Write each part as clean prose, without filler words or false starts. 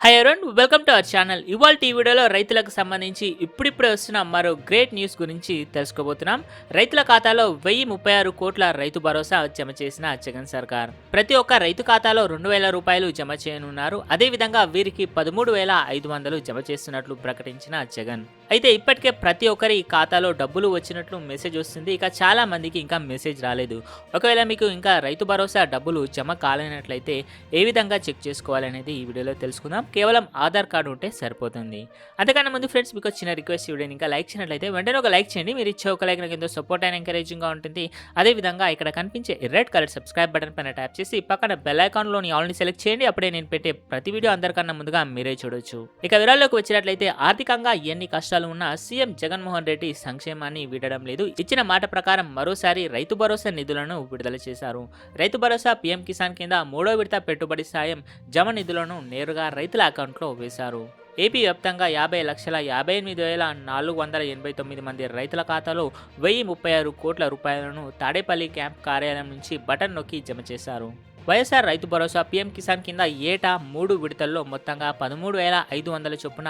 Hi everyone, welcome to our channel. ఇవాళ ఈ వీడియోలో రైతులకు సంబంధించి ఇప్పుడిప్పుడే వస్తున్న మరో గ్రేట్ న్యూస్ గురించి తెలుసుకోబోతున్నాం. రైతుల ఖాతాలో 1036 కోట్ల రైతు భరోసా జమ చేసిన జగన్ సర్కార్. ప్రతి ఒక్క రైతు ఖాతాలో 2000 రూపాయలు జమ చేయనున్నారు. అదేవిధంగా వీరికి 13,500 జమ చేస్తున్నట్లు ప్రకటించిన జగన్. అయితే ఇప్పటికే ప్రతి ఒక్కరి ఖాతాలో డబ్బులు వచ్చినట్లు మెసేజ్ వస్తుంది. ఇక చాలా మందికి ఇంకా మెసేజ్ రాలేదు. ఒకవేళ మీకు ఇంకా రైతు భరోసా డబ్బులు జమ కాలేనట్లయితే ఏ విధంగా చెక్ చేసుకోవాలనేది ఈ వీడియోలో తెలుసుకుందాం. కేవలం ఆధార్ కార్డు ఉంటే సరిపోతుంది. అంతకన్నా ముందు ఫ్రెండ్స్, మీకు చిన్న రిక్వెస్ట్, వీడియోని ఇంకా లైక్ చేయనట్లయితే వెంటనే ఒక లైక్ చేయండి. మీరు ఇచ్చే ఒక లైక్ నాకు ఎంతో సపోర్ట్ అండ్ ఎంకరేజింగ్గా ఉంటుంది. అదేవిధంగా ఇక్కడ కనిపించే రెడ్ కలర్ సబ్స్క్రైబ్ బటన్ పైన ట్యాప్ చేసి పక్కన బెల్ ఐకాన్లోని ఆల్ని సెలెక్ట్ చేయండి. అప్పుడే నేను పెట్టే ప్రతి వీడియో అందరికన్నా ముందుగా మీరే చూడొచ్చు. ఇక వివరాల్లోకి వచ్చినట్లయితే, ఆర్థికంగా ఎన్ని కష్టాలు ఉన్నా సీఎం జగన్మోహన్ రెడ్డి సంక్షేమాన్ని వీడడం లేదు. ఇచ్చిన మాట ప్రకారం మరోసారి రైతు భరోసా నిధులను విడుదల చేశారు. రైతు భరోసా పీఎం కిసాన్ కింద 3వ విడత పెట్టుబడి సాయం జమ నిధులను నేరుగా రైతుల అకౌంట్లో వేశారు. ఏపీ వ్యాప్తంగా 50,58,489 మంది రైతుల ఖాతాలో 1036 కోట్ల రూపాయలను తాడేపల్లి క్యాంప్ కార్యాలయం నుంచి బటన్ నొక్కి జమ చేశారు. వైఎస్ఆర్ రైతు భరోసా పీఎం కిసాన్ కింద ఏటా 3 విడతల్లో మొత్తంగా 13,500 చొప్పున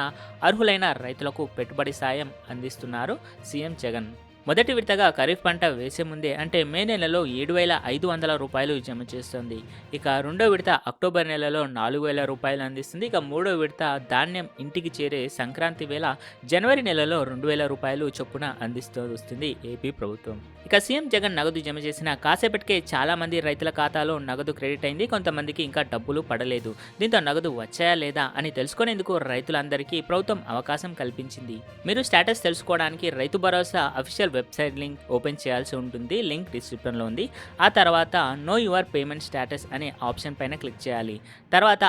అర్హులైన రైతులకు పెట్టుబడి సాయం అందిస్తున్నారు సీఎం జగన్. మొదటి విడతగా ఖరీఫ్ పంట వేసే ముందే అంటే మే నెలలో 7,500 రూపాయలు జమ చేస్తుంది. ఇక రెండో విడత అక్టోబర్ నెలలో 4,000 రూపాయలు అందిస్తుంది. ఇక మూడో విడత ధాన్యం ఇంటికి చేరే సంక్రాంతి వేళ జనవరి నెలలో 2,000 రూపాయలు చొప్పున అందిస్తూ వస్తుంది ఏపీ ప్రభుత్వం. ఇక సీఎం జగన్ నగదు జమ చేసిన కాసేపటికే చాలా మంది రైతుల ఖాతాలో నగదు క్రెడిట్ అయింది. కొంతమందికి ఇంకా డబ్బులు పడలేదు. దీంతో నగదు వచ్చాయా లేదా అని తెలుసుకునేందుకు రైతులందరికీ ప్రభుత్వం అవకాశం కల్పించింది. మీరు స్టేటస్ తెలుసుకోవడానికి Rythu Bharosa official website link open చేయాల్సి ఉంటుంది. లింక్ డిస్క్రిప్షన్లో ఉంది. ఆ తర్వాత నో యువర్ పేమెంట్ స్టేటస్ అనే ఆప్షన్ పైన క్లిక్ చేయాలి. తర్వాత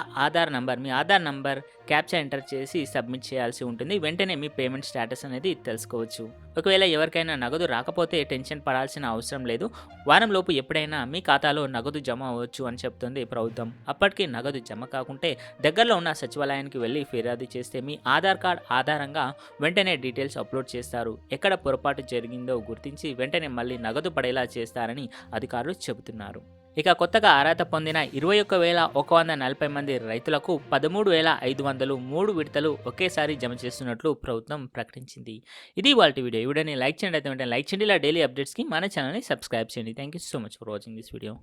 మీ ఆధార్ నంబర్ క్యాప్చా ఎంటర్ చేసి సబ్మిట్ చేయాల్సి ఉంటుంది. వెంటనే మీ పేమెంట్ స్టేటస్ అనేది తెలుసుకోవచ్చు. ఒకవేళ ఎవరికైనా నగదు రాకపోతే టెన్షన్ పడాల్సిన అవసరం లేదు. వారంలోపు ఎప్పుడైనా మీ ఖాతాలో నగదు జమ అవ్వచ్చు అని చెప్తుంది ప్రభుత్వం. అప్పటికి నగదు జమ కాకుంటే దగ్గరలో ఉన్న సచివాలయానికి వెళ్ళి ఫిర్యాదు చేస్తే మీ ఆధార్ కార్డ్ ఆధారంగా వెంటనే డీటెయిల్స్ అప్లోడ్ చేస్తారు. ఎక్కడ పొరపాటు జరిగిందో గుర్తించి వెంటనే మళ్ళీ నగదు పడేలా చేస్తారని అధికారులు చెబుతున్నారు. ఇక కొత్తగా అర్హత పొందిన 21,140 మంది రైతులకు 13,500 3 విడతలు ఒకేసారి జమ చేస్తున్నట్లు ప్రభుత్వం ప్రకటించింది. ఇది ఇవాల్టి వీడియో. ఈ వీడియోని లైక్ చేయండి. అయితే లైక్ చేయండి. ఇలా డైలీ అప్డేట్స్కి మన ఛానల్ని సబ్స్క్రైబ్ చేయండి. Thank you so much for watching this video.